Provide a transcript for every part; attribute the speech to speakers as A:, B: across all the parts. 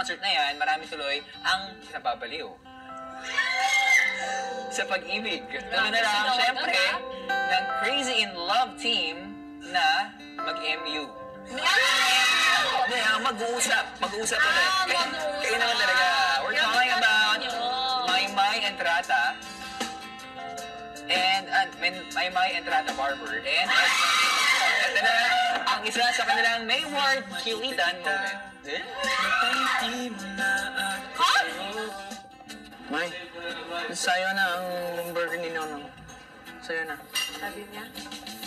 A: concert na yan, marami tuloy ang napapaliw sa pag-ibig. Tuloy na lang, syempre, ng Crazy in Love team na mag-MU. Mag-uusap ulit. Kayo naman talaga. We're talking about Maymay and Trata. And Maymay and Trata Barber. And ito na ang isa sa kanilang Mayward Kilitan moment. May, sayo na ang burger ni Nonong. Sayo na.
B: Sabi niya?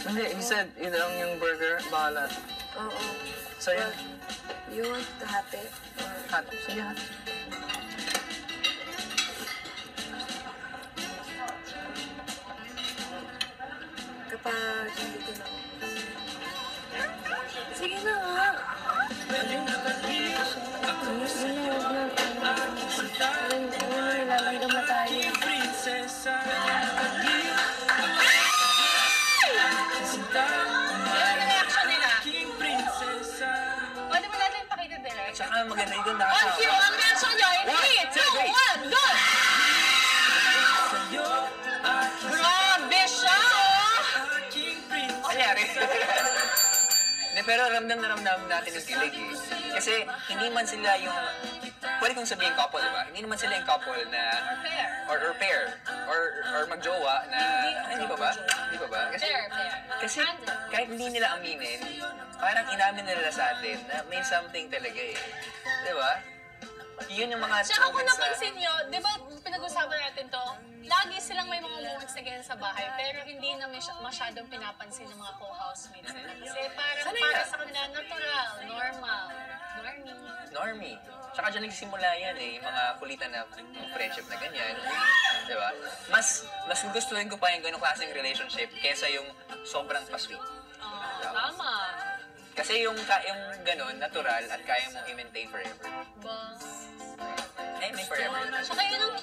A: Hindi, he said, yun lang yung burger, bahala.
B: Oo.
A: Sayo.
B: You want to have it? Or...
A: Hot. Sige, hot.
B: Kapag hindi ko na... Sige na nga. Nilalandam na tayo.
C: Ano yung reaction nila? Pwede mo natin pakita direct?
A: Tsaka maganda yung
C: On
A: nakasama.
C: cue, ang reaction nyo in 3, 2, 1, go! Grabe siya, oh!
A: Kanyari. Hindi, pero ramdam na ramdam natin yung kilig eh. Kasi hindi man sila yung... Pwede kong sabihin couple, di ba? Hindi naman sila yung couple na... Or pair. Or magjowa na... Hindi pa ba? Hindi pa ba? Kasi kahit hindi nila aminin, parang inamin nila sa atin na may something talaga eh. Di ba? Yun yung mga
C: Tsaka kung
A: moments na...
C: napansin nyo, di ba pinag-usapan natin to, lagi silang may mga moments na ganyan sa bahay, pero hindi na masyadong pinapansin ng mga co-housemates nila. Kasi parang para sa kanila, natural, normal,
A: Normie. Tsaka dyan nagsimula yan eh, yung mga kulitan na friendship na ganyan. Di ba? Mas gustuhin ko pa yung ganong klaseng relationship kesa yung sobrang pa-sweet.
C: Tama.
A: Kasi yung ganon, natural at kaya mong i-maintain forever.
C: Ba?
A: Eh, may forever.
C: Tsaka yun ang